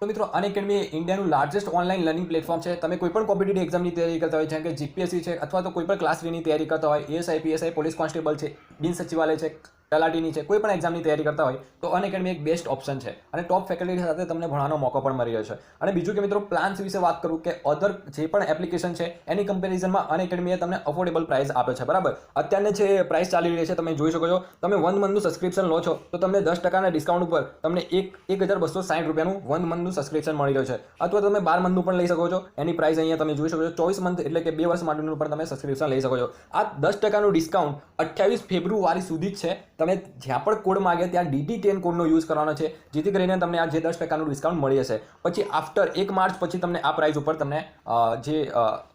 तो मित्रों अनएकेडमी इंडियाનું લાર્જેસ્ટ ઓનલાઈન લર્નિંગ પ્લેટફોર્મ છે। તમે કોઈ પણ કોમ્પિટિટિવ એક્ઝામની તૈયારી કરતા હોય જેમ કે જીપીએસસી છે અથવા તો કોઈ પણ ક્લાસ 3ની તૈયારી કરતા હોય, એએસઆઈ પીએસઆઈ પોલીસ કોન્સ્ટેબલ છે, બિન સચિવાલય છે, તલાટીની છે, કોઈ પણ એક્ઝામની તૈયારી કરતા હોય તો અનએકેડમી એક બેસ્ટ ઓપ્શન છે અને ટોપ ફેકલ્ટી સાથે તમને ભણવાનો મોકો પણ મળી રહ્યો છે। અને બીજું કે મિત્રો પ્લાન્સ વિશે વાત કરું કે અધર જે પણ એપ્લિકેશન છે એની કમ્પેરિઝનમાં અનએકેડમીએ તમને અફોર્ડેબલ પ્રાઇસ આપે છે, બરાબર। અત્યારની જે પ્રાઇસ ચાલી રહી છે તમે જોઈ શકો છો, તમે 1 મંથનું સબસ્ક્રિપ્શન લો છો તો તમને 10% ડિસ્કાઉન્ટ ઉપર તમને 1260 રૂપિયાનું 1 મંથનું સબસ્ક્રિપ્શન મળી રહ્યું છે, અથવા તમે 12 મંથનું પણ લઈ શકો છો। એની પ્રાઇસ અહીંયા તમે જોઈ શકો છો 24 મંથ એટલે કે 2 વર્ષ માટેનું પણ તમે સબસ્ક્રિપ્શન લઈ શકો છો। આ 10%નું ડિસ્કાઉન્ટ 28 ફેબ્રુઆરી સુધી જ છે। તમે જ્યાં પણ કોડ માંગે ત્યાં DD10 કોડનો યુઝ કરવાનો છે જેથી કરીને તમને આ જે 10%નું ડિસ્કાઉન્ટ મળી જશે। પછી આફ્ટર 1 માર્ચ પછી તમને આ પ્રાઇસ ઉપર તમને જે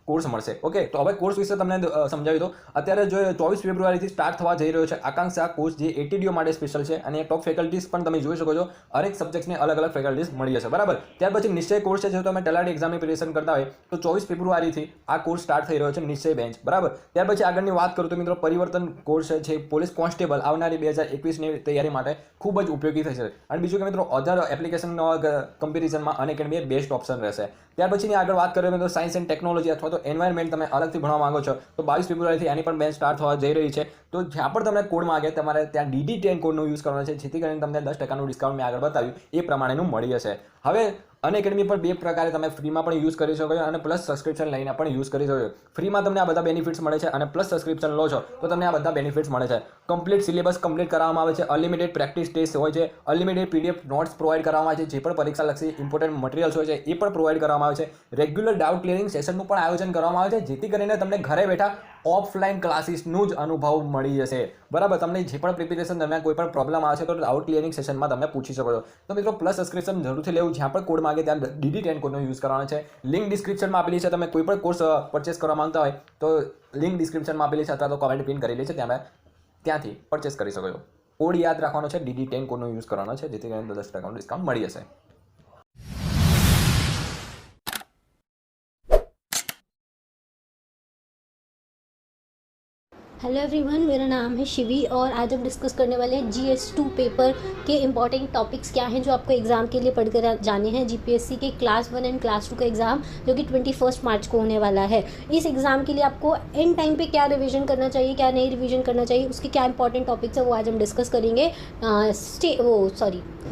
કોર્સ મળશે। ઓકે, તો હવે કોર્સ વિશે તમને સમજાવી દો। અત્યારે જો 24 ફેબ્રુઆરીથી સ્ટાર્ટ થવા જઈ રહ્યો છે આકાંક્ષા કોર્સ, જે ATDO માટે સ્પેશિયલ છે અને ટોપ ફેકલ્ટીઝ પણ તમે જોઈ શકો છો, હરેક સબ્જેક્ટ્સને અલગ અલગ ફેકલ્ટીઝ મળી જશે, બરાબર। ત્યાર પછી નિશ્ચય કોર્સ છે, જો તમે તલાટી એક્ઝામની પ્રિપેરેશન કરતા હોય તો 24 ફેબ્રુઆરીથી આ કોર્સ સ્ટાર્ટ થઈ રહ્યો છે, નિશ્ચય બેન્ચ, બરાબર। ત્યાર પછી આગળની વાત કરું તો મિત્રો પરિવર્તન કોર્સ છે, પોલીસ કોન્સ્ટેબલ આવનારી 2021ની તૈયારી માટે ખૂબ જ ઉપયોગી થશે। અને બીજું કે મિત્રો અધર એપ્લિકેશનનો કમ્પેરિઝનમાં અનએકેડમી એ બેસ્ટ ઓપ્શન રહેશે। ત્યાર પછીની આગળ વાત કરીએ તો સાયન્સ એન્ડ ટેકનોલોજી અથવા તો એન્વાયરમેન્ટ તમે અલગથી ભણવા માંગો છો તો 22 ફેબ્રુઆરીથી એની પણ બેન્ચ સ્ટાર્ટ થવા જઈ રહી છે। તો જ્યાં પણ તમને કોડ માંગે તમારે ત્યાં DD10 કોડનો યુઝ કરવાનો છે જેથી કરીને તમને 10%નું ડિસ્કાઉન્ટ મેં આગળ બતાવ્યું એ પ્રમાણેનું મળી જશે। હવે અનએકેડમી પર બે પ્રકારે તમે ફ્રીમાં પણ યુઝ કરી શકો છો અને પ્લસ સબસ્ક્રિપ્શન લઈને પણ યુઝ કરી શકો છો। ફ્રીમાં તમને આ બધા બેનિફિટ્સ મળે છે અને પ્લસ સબસ્ક્રિપ્શન લો છો તો તમને આ બધા બેનિફિટ્સ મળે છે। કમ્પ્લીટ સિલેબસ કમ્પ્લીટ કરવામાં આવે છે, અનલિમિટેડ પ્રેક્ટિસ ટેસ્ટ હોય છે, અનલિમિટેડ PDF નોટ્સ પ્રોવાઈડ કરવામાં આવે છે, જે પણ પરીક્ષાલક્ષી ઇમ્પોર્ટન્ટ મટીરિયલ્સ હોય છે એ પણ પ્રોવાઈડ કરવામાં આવે છે। રેગ્યુલર ડાઉટ ક્લિયરિંગ સેશનનું પણ આયોજન કરવામાં આવે છે જેથી કરીને તમને ઘરે બેઠા ઓફલાઈન ક્લાસીસનું જ અનુભવ મળી જશે, બરાબર। તમને જે પણ પ્રિપેરેશન દરમિયાન કોઈ પણ પ્રોબ્લેમ આવે છે તો ડાઉટ ક્લિયરિંગ સેશનમાં તમે પૂછી શકો છો। તો મિત્રો પ્લસ સબસ્ક્રિપ્શન જરૂરથી લેવું, જ્યાં પણ કોડ માંગે ત્યાં DD10 કોડનો યુઝ કરવાનો છે। લિંક ડિસ્ક્રિપ્શનમાં આપેલી છે, તમે કોઈ પણ કોર્સ પરચેસ કરવા માંગતા હોય તો લિંક ડિસ્ક્રિપ્શનમાં આપેલી છે અથવા તો કમેન્ટ પિન કરેલી છે, ત્યાંથી પરચેસ કરી શકો છો। કોડ યાદ રાખવાનો છે, DD10 કોડનો યુઝ કરવાનો છે જેથી કરીને 10%નું ડિસ્કાઉન્ટ મળી જશે। हेलो एवरीवन, मेरा नाम है शिवी और आज हम डिस्कस करने वाले हैं GS2 पेपर के इम्पॉर्टेंट टॉपिक्स क्या हैं जो आपको एग्ज़ाम के लिए पढ़कर जाने हैं। जीपीएससी के क्लास 1 एंड क्लास 2 का एग्ज़ाम जो कि 21 मार्च को होने वाला है। इस एग्ज़ाम के लिए आपको एंड टाइम पे क्या रिवीजन करना चाहिए, क्या नहीं रिवीजन करना चाहिए, उसके क्या इंपॉर्टेंट टॉपिक्स है वो आज हम डिस्कस करेंगे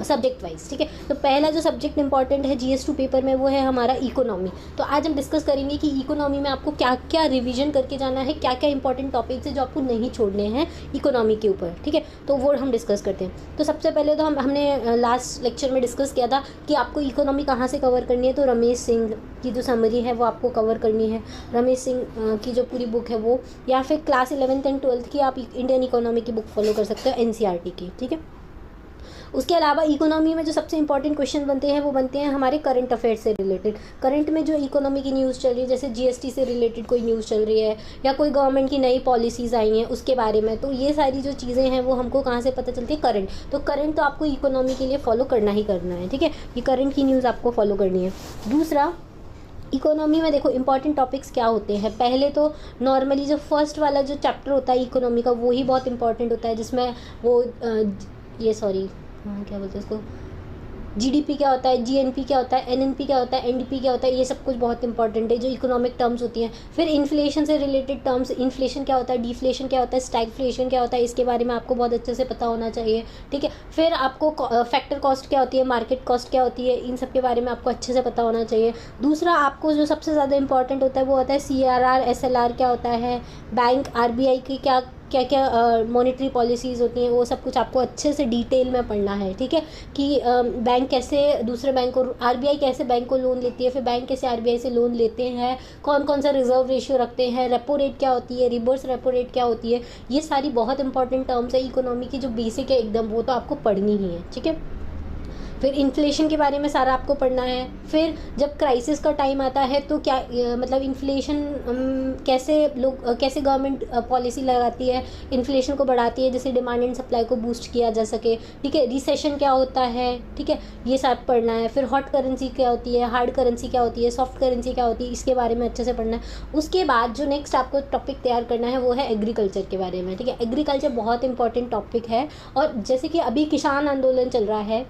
सब्जेक्ट वाइज, ठीक है। तो पहला जो सब्जेक्ट इंपॉर्टेंट है GS2 पेपर में वो है हमारा इकोनॉमी। तो आज हम डिस्कस करेंगे कि इकोनॉमी में आपको क्या क्या रिवीजन करके जाना है, क्या क्या इंपॉर्टेंट टॉपिक्स है जो आपको नहीं छोड़ने हैं इकोनॉमी के ऊपर, ठीक है। तो वो हम डिस्कस करते हैं। तो सबसे पहले तो हमने लास्ट लेक्चर में डिस्कस किया था कि आपको इकोनॉमी कहाँ से कवर करनी है। तो रमेश सिंह की जो समरी है वो आपको कवर करनी है, रमेश सिंह की जो पूरी बुक है वो, या फिर क्लास 11th एंड 12th की आप इंडियन इकोनॉमी की बुक फॉलो कर सकते हो, NCERT की, ठीक है। उसके अलावा इकोनॉमी में जो सबसे इंपॉर्टेंट क्वेश्चन बनते हैं वो बनते हैं हमारे करंट अफेयर से रिलेटेड। करंट में जो इकोनॉमी की न्यूज़ चल रही है, जैसे GST से रिलेटेड कोई न्यूज़ चल रही है या कोई गवर्नमेंट की नई पॉलिसीज़ आई हैं उसके बारे में, तो ये सारी जो चीज़ें हैं वो हमको कहाँ से पता चलती है, करंट। तो करंट तो आपको इकोनॉमी के लिए फॉलो करना ही करना है, ठीक है। ये करंट की न्यूज़ आपको फॉलो करनी है। दूसरा, इकोनॉमी में देखो इंपॉर्टेंट टॉपिक्स क्या होते हैं। पहले तो नॉर्मली जो फर्स्ट वाला जो चैप्टर होता है इकोनॉमी का वो ही बहुत इंपॉर्टेंट होता है, जिसमें वो क्या बोलते हैं उसको, GDP क्या होता है, GNP क्या होता है, NNP क्या होता है, NDP क्या होता है, ये सब कुछ बहुत इंपॉर्टेंट है जो इकोनॉमिक टर्म्स होती हैं। फिर इन्फ्लेशन से रिलेटेड टर्म्स, इन्फ्लेशन क्या होता है, डिफ्लेशन क्या होता है, स्टैगफ्लेशन क्या होता है, इसके बारे में आपको बहुत अच्छे से पता होना चाहिए, ठीक है। फिर आपको फैक्टर कॉस्ट क्या होती है, मार्केट कॉस्ट क्या होती है, इन सब के बारे में आपको अच्छे से पता होना चाहिए। दूसरा, आपको जो सबसे ज़्यादा इंपॉर्टेंट होता है वो होता है CRR SLR क्या होता है, बैंक RBI की क्या क्या क्या मॉनेटरी पॉलिसीज़ होती हैं, वो सब कुछ आपको अच्छे से डिटेल में पढ़ना है, ठीक है। कि बैंक कैसे दूसरे बैंक को, RBI कैसे बैंक को लोन लेती है, फिर बैंक कैसे RBI से लोन लेते हैं, कौन कौन सा रिजर्व रेशियो रखते हैं, रेपो रेट क्या होती है, रिवर्स रेपो रेट क्या होती है, ये सारी बहुत इंपॉर्टेंट टर्म्स है इकोनॉमी की जो बेसिक है एकदम, वो तो आपको पढ़नी ही है, ठीक है। फिर इन्फ्लेशन के बारे में सारा आपको पढ़ना है। फिर जब क्राइसिस का टाइम आता है तो क्या मतलब इन्फ्लेशन कैसे गवर्नमेंट पॉलिसी लगाती है, इन्फ्लेशन को बढ़ाती है जिससे डिमांड एंड सप्लाई को बूस्ट किया जा सके, ठीक है। रिसेशन क्या होता है, ठीक है, ये सब पढ़ना है। फिर हॉट करेंसी क्या होती है, हार्ड करेंसी क्या होती है, सॉफ्ट करेंसी क्या होती है, इसके बारे में अच्छे से पढ़ना है। उसके बाद जो नेक्स्ट आपको टॉपिक तैयार करना है वो है एग्रीकल्चर के बारे में, ठीक है। एग्रीकल्चर बहुत इंपॉर्टेंट टॉपिक है और जैसे कि अभी किसान आंदोलन चल रहा है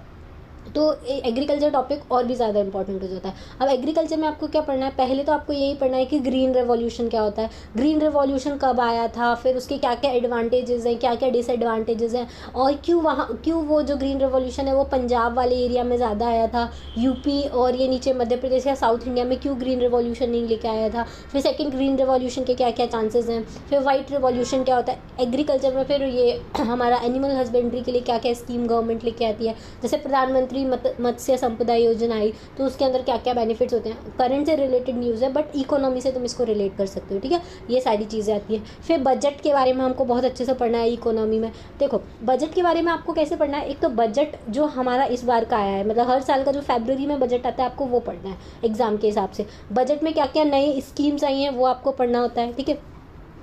तो एग्रीकल्चर टॉपिक और भी ज़्यादा इंपॉर्टेंट हो जाता है। अब एग्रीकल्चर में आपको क्या पढ़ना है, पहले तो आपको यही पढ़ना है कि ग्रीन रेवोल्यूशन क्या होता है, ग्रीन रेवोल्यूशन कब आया था, फिर उसके क्या क्या एडवांटेजेस हैं, क्या क्या डिसएडवांटेजेस हैं, और क्यों वो जो ग्रीन रेवोल्यूशन है वो पंजाब वाले एरिया में ज़्यादा आया था, यूपी और ये नीचे मध्य प्रदेश या साउथ इंडिया में क्यों ग्रीन रेवोल्यूशन नहीं लेके आया था। फिर सेकेंड, ग्रीन रेवोल्यूशन के क्या क्या चांसेस हैं। फिर वाइट रेवोल्यूशन क्या होता है एग्रीकल्चर में। फिर ये हमारा एनिमल हस्बेंड्री के लिए क्या क्या स्कीम गवर्नमेंट लेके आती है, जैसे प्रधानमंत्री मत्स्य संपदा योजना आई, तो उसके अंदर क्या क्या बेनिफिट्स होते हैं। करंट से रिलेटेड न्यूज़ है बट इकोनॉमी से तुम इसको रिलेट कर सकते हो, ठीक है। ये सारी चीज़ें आती हैं। फिर बजट के बारे में हमको बहुत अच्छे से पढ़ना है इकोनॉमी में। देखो बजट के बारे में आपको कैसे पढ़ना है, एक तो बजट जो हमारा इस बार का आया है, मतलब हर साल का जो फरवरी में बजट आता है आपको वो पढ़ना है एग्जाम के हिसाब से। बजट में क्या क्या नई स्कीम्स आई हैं वो आपको पढ़ना होता है, ठीक है।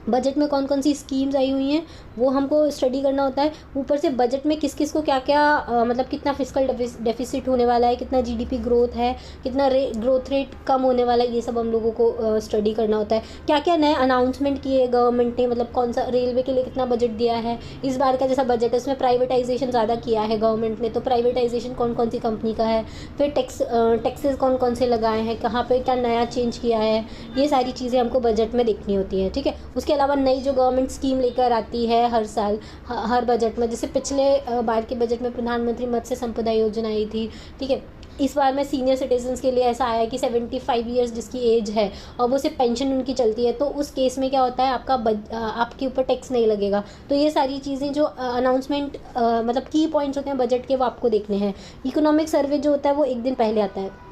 बजट में कौन कौन सी स्कीम्स आई हुई हैं वो हमको स्टडी करना होता है। ऊपर से बजट में किस किस को क्या क्या मतलब कितना फिस्कल डेफिसिट होने वाला है, कितना जीडीपी ग्रोथ है, कितना ग्रोथ रेट कम होने वाला है, ये सब हम लोगों को स्टडी करना होता है। क्या क्या नए अनाउंसमेंट किए गवर्नमेंट ने, मतलब कौन सा रेलवे के लिए कितना बजट दिया है इस बार का जैसा बजट है, उसमें प्राइवेटाइजेशन ज़्यादा किया है गवर्नमेंट ने, तो प्राइवेटाइजेशन कौन कौन सी कंपनी का है। फिर टैक्सेस कौन कौन से लगाए हैं, कहाँ पर क्या नया चेंज किया है, ये सारी चीज़ें हमको बजट में देखनी होती है, ठीक है। उसके अलावा नई जो गवर्नमेंट स्कीम लेकर आती है हर साल हर बजट में, जैसे पिछले बार के बजट में प्रधानमंत्री मत्स्य संपदा योजना आई थी, ठीक है। इस बार में सीनियर सिटीजन्स के लिए ऐसा आया कि 75 ईयर्स जिसकी एज है और वो सिर्फ पेंशन उनकी चलती है, तो उस केस में क्या होता है आपके ऊपर टैक्स नहीं लगेगा। तो ये सारी चीज़ें जो अनाउंसमेंट मतलब की पॉइंट्स होते हैं बजट के वो आपको देखने हैं। इकोनॉमिक सर्वे जो होता है वो एक दिन पहले आता है।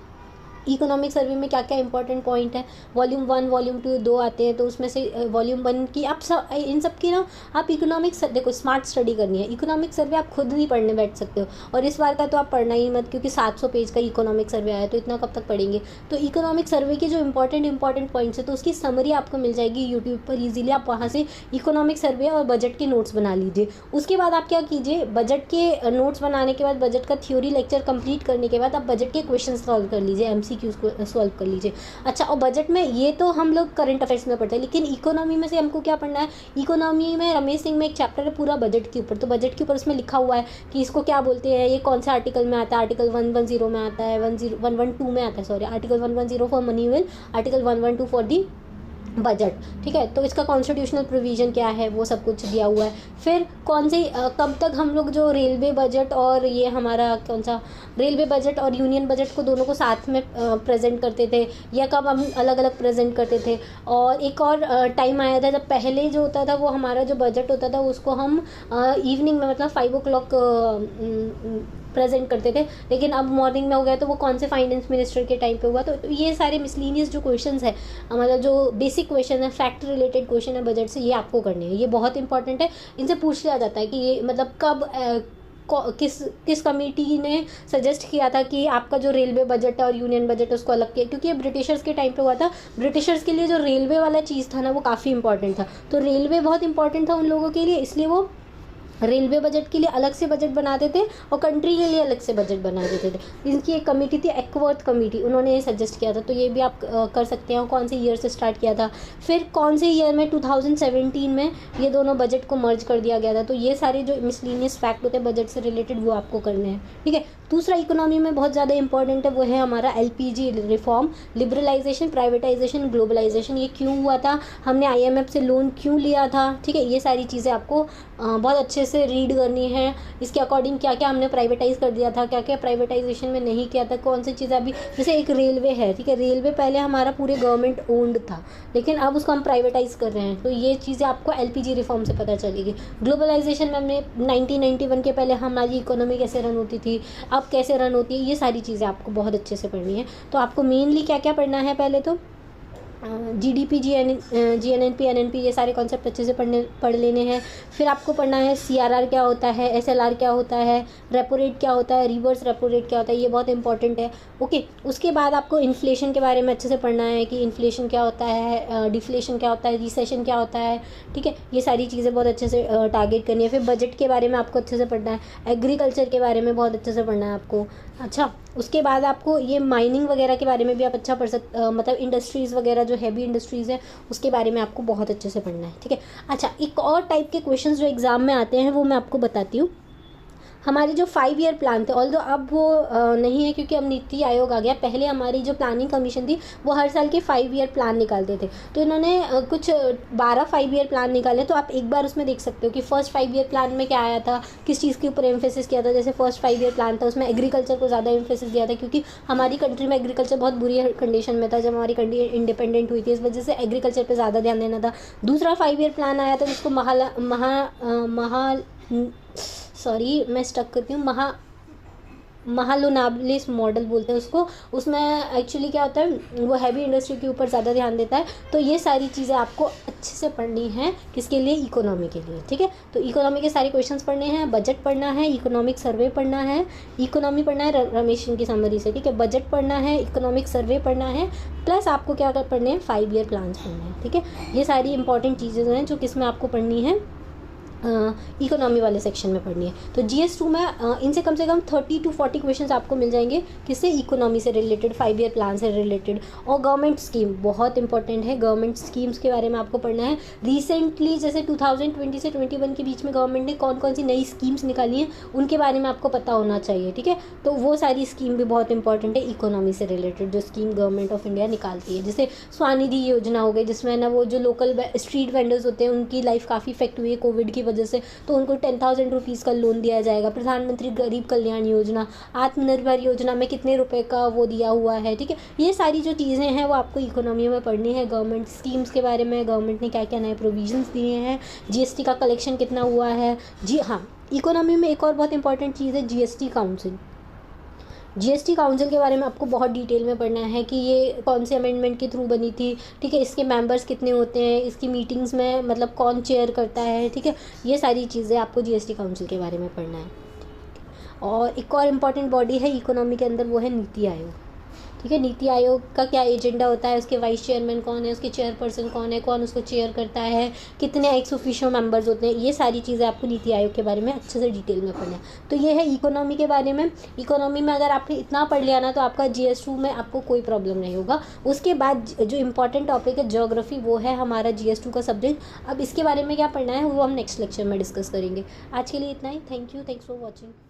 इकोनॉमिक सर्वे में क्या क्या इंपॉर्टेंट पॉइंट है, वॉल्यूम 1 वॉल्यूम 2 दो आते हैं, तो उसमें से वॉल्यूम 1 की आप सब इन सब की ना आप इकोनॉमिक्स देखो स्मार्ट स्टडी करनी है। इकोनॉमिक सर्वे आप खुद नहीं पढ़ने बैठ सकते हो, और इस बार का तो आप पढ़ना ही मत क्योंकि 700 पेज का इकोनॉमिक सर्वे आया, तो इतना कब तक पढ़ेंगे। तो इकोनॉमिक सर्वे के जो इंपॉर्टेंट पॉइंट्स है तो उसकी समरी आपको मिल जाएगी यूट्यूब पर ईजिली, आप वहाँ से इकोनॉमिक सर्वे और बजट के नोट्स बना लीजिए। उसके बाद आप क्या कीजिए, बजट के नोट्स बनाने के बाद बजट का थ्योरी लेक्चर कंप्लीट करने के बाद आप बजट के क्वेश्चन सॉल्व कर लीजिए, MCQs को सॉल्व कर लीजिए। अच्छा, और बजट में ये तो हम लोग करंट अफेयर्स में पढ़ते हैं, लेकिन इकोनॉमी में से हमको क्या पढ़ना है, इकोनॉमी में रमेश सिंह में एक चैप्टर है पूरा बजट के ऊपर, तो बजट के ऊपर उसमें लिखा हुआ है कि इसको क्या बोलते हैं, ये कौन सा आर्टिकल में आता है, आर्टिकल 110 में आता है, 112 में आता है, sorry article 110 for money will, article 112 for the budget, ठीक है। तो इसका कॉन्स्टिट्यूशनल प्रोविजन क्या है वो सब कुछ दिया हुआ है। फिर कौन से कब तक हम लोग जो रेलवे बजट और ये हमारा कौन सा रेलवे बजट और यूनियन बजट को दोनों को साथ में प्रेजेंट करते थे, या कब हम अलग अलग प्रेजेंट करते थे। और एक और टाइम आया था जब पहले जो होता था वो हमारा जो बजट होता था उसको हम इवनिंग में मतलब 5 o'clock प्रेजेंट करते थे, लेकिन अब मॉर्निंग में हो गया, तो वो कौन से फाइनेंस मिनिस्टर के टाइम पे हुआ। तो ये सारे मिसलिनियस जो क्वेश्चंस है, मतलब जो बेसिक क्वेश्चन है, फैक्ट रिलेटेड क्वेश्चन है बजट से, ये आपको करने हैं, ये बहुत इंपॉर्टेंट है। इनसे पूछ लिया जाता है कि ये मतलब कब किस कमेटी ने सजेस्ट किया था कि आपका जो रेलवे बजट है और यूनियन बजट उसको अलग किया, क्योंकि ये ब्रिटिशर्स के टाइम पे हुआ था। ब्रिटिशर्स के लिए जो रेलवे वाला चीज़ था ना वो काफ़ी इंपॉर्टेंट था, तो रेलवे बहुत इंपॉर्टेंट था उन लोगों के लिए, इसलिए वो रेलवे बजट के लिए अलग से बजट बनाते थे और कंट्री के लिए अलग से बजट बना देते थे। इनकी एक कमेटी थी एक्वर्थ कमेटी, उन्होंने ये सजेस्ट किया था, तो ये भी आप कर सकते हैं। कौन से ईयर से स्टार्ट किया था, फिर कौन से ईयर में 2017 में ये दोनों बजट को मर्ज कर दिया गया था। तो ये सारे जो मिसलिनियस फैक्ट होते हैं बजट से रिलेटेड वो आपको करने हैं, ठीक है। दूसरा इकोनॉमी में बहुत ज़्यादा इंपॉर्टेंट है, वो है हमारा LPG reform, liberalisation, privatisation, globalisation. ये क्यों हुआ था, हमने IMF से लोन क्यों लिया था, ठीक है। ये सारी चीज़ें आपको बहुत अच्छे से रीड करनी है। इसके अकॉर्डिंग क्या क्या हमने प्राइवेटाइज कर दिया था, क्या क्या प्राइवेटाइजेशन में नहीं किया था, कौन सी चीज़ें अभी, जैसे एक रेलवे है, ठीक है। रेलवे पहले हमारा पूरे गवर्नमेंट ओन्ड था, लेकिन अब उसको हम प्राइवेटाइज कर रहे हैं, तो ये चीज़ें आपको LPG रिफॉर्म से पता चलेगी। ग्लोबलाइजेशन में हमने 1991 के पहले हमारी इकोनॉमी कैसे रन होती थी, अब कैसे रन होती है, ये सारी चीज़ें आपको बहुत अच्छे से पढ़नी है। तो आपको मेनली क्या क्या पढ़ना है, पहले तो GDP, GNP, NNP, ये सारे कॉन्सेप्ट अच्छे से पढ़ लेने हैं। फिर आपको पढ़ना है CRR क्या होता है, SLR क्या होता है, रेपो रेट क्या होता है, रिवर्स रेपो रेट क्या होता है, ये बहुत इंपॉर्टेंट है, ओके। उसके बाद आपको इन्फ्लेशन के बारे में अच्छे से पढ़ना है कि इन्फ्लेशन क्या होता है, डिफ्लेशन क्या होता है, रिसेशन क्या होता है, ठीक है। ये सारी चीज़ें बहुत अच्छे से टारगेट करनी है। फिर बजट के बारे में आपको अच्छे से पढ़ना है, एग्रीकल्चर के बारे में बहुत अच्छे से पढ़ना है आपको, अच्छा। उसके बाद आपको ये माइनिंग वगैरह के बारे में भी आप अच्छा पढ़ मतलब इंडस्ट्रीज़ वगैरह जो हैवी इंडस्ट्रीज़ है उसके बारे में आपको बहुत अच्छे से पढ़ना है, ठीक है। अच्छा, एक और टाइप के क्वेश्चंस जो एग्ज़ाम में आते हैं वो मैं आपको बताती हूँ। हमारे जो 5 ईयर प्लान थे, ऑल्दो अब वो नहीं है क्योंकि अब नीति आयोग आ गया। पहले हमारी जो प्लानिंग कमीशन थी वो हर साल के 5 ईयर प्लान निकालते थे, तो इन्होंने कुछ 12 5 ईयर प्लान निकाले। तो आप एक बार उसमें देख सकते हो कि फर्स्ट 5 ईयर प्लान में क्या आया था, किस चीज़ के ऊपर एम्फेसिस किया था। जैसे फर्स्ट 5 ईयर प्लान था उसमें एग्रीकल्चर को ज़्यादा एम्फेसिस दिया था, क्योंकि हमारी कंट्री में एग्रीकल्चर बहुत बुरी कंडीशन में था जब हमारी कंट्री इंडिपेंडेंट हुई थी, इस वजह से एग्रीकल्चर पर ज़्यादा ध्यान देना था। दूसरा 5 ईयर प्लान आया था जिसको मैं स्टक करती हूँ, महालोनाब्लिस मॉडल बोलते हैं उसको। उसमें एक्चुअली क्या होता है, वो हैवी इंडस्ट्री के ऊपर ज़्यादा ध्यान देता है। तो ये सारी चीज़ें आपको अच्छे से पढ़नी है, किसके लिए, इकोनॉमी के लिए, ठीक है। तो इकोनॉमी के सारे क्वेश्चंस पढ़ने हैं, बजट पढ़ना है, इकोनॉमिक सर्वे पढ़ना है, इकोनॉमी पढ़ना है रमेश की समरी से, ठीक है। बजट पढ़ना है, इकोनॉमिक सर्वे पढ़ना है, प्लस आपको क्या पढ़ने हैं, 5 ईयर प्लान्स पढ़ने हैं, ठीक है। ये सारी इंपॉर्टेंट चीज़ें हैं जो किस में आपको पढ़नी है, इकोनॉमी वाले सेक्शन में पढ़नी है। तो GS2 में इनसे कम से कम 30 to 40 क्वेश्चंस आपको मिल जाएंगे, किससे, इकोनॉमी से रिलेटेड, 5 ईयर प्लान से रिलेटेड। और गवर्नमेंट स्कीम बहुत इंपॉर्टेंट है, गवर्नमेंट स्कीम्स के बारे में आपको पढ़ना है। रिसेंटली जैसे 2020 से 21 के बीच में गवर्नमेंट ने कौन कौन सी नई स्कीम्स निकाली हैं उनके बारे में आपको पता होना चाहिए, ठीक है। तो वो सारी स्कीम भी बहुत इंपॉर्टेंट है इकोनॉमी से रिलेटेड, जो स्कीम गवर्नमेंट ऑफ इंडिया निकालती है। जैसे स्वनिधि योजना हो गई, जिसमें ना वो जो लोकल स्ट्रीट वेंडर्स होते हैं उनकी लाइफ काफ़ी इफेक्ट हुई है कोविड की वजह से, तो उनको 10,000 रुपीज़ का लोन दिया जाएगा। प्रधानमंत्री गरीब कल्याण योजना, आत्मनिर्भर योजना में कितने रुपए का वो दिया हुआ है, ठीक है। ये सारी जो चीज़ें हैं वो आपको इकोनॉमी में पढ़नी है। गवर्नमेंट स्कीम्स के बारे में, गवर्नमेंट ने क्या क्या नए प्रोविजंस दिए हैं, GST का कलेक्शन कितना हुआ है। जी हाँ, इकोनॉमी में एक और बहुत इंपॉर्टेंट चीज़ है GST काउंसिल। GST काउंसिल के बारे में आपको बहुत डिटेल में पढ़ना है कि ये कौन से अमेंडमेंट के थ्रू बनी थी, ठीक है। इसके मेंबर्स कितने होते हैं, इसकी मीटिंग्स में मतलब कौन चेयर करता है, ठीक है। ये सारी चीज़ें आपको GST काउंसिल के बारे में पढ़ना है। और एक और इम्पॉर्टेंट बॉडी है इकोनॉमी के अंदर, वो है नीति आयोग, ठीक है। नीति आयोग का क्या एजेंडा होता है, उसके वाइस चेयरमैन कौन है, उसके चेयरपर्सन कौन है, कौन उसको चेयर करता है, कितने एक्स ऑफिशियो मेंबर्स होते हैं, ये सारी चीज़ें आपको नीति आयोग के बारे में अच्छे से डिटेल में पढ़ना है। तो ये है इकोनॉमी के बारे में। इकोनॉमी में अगर आपने इतना पढ़ लिया ना तो आपका GS2 में आपको कोई प्रॉब्लम नहीं होगा। उसके बाद जो इंपॉर्टेंट टॉपिक है ज्योग्राफी, वो है हमारा GS2 का सब्जेक्ट। अब इसके बारे में क्या पढ़ना है वो हम नेक्स्ट लेक्चर में डिस्कस करेंगे। आज के लिए इतना ही। Thank you, thanks for watching.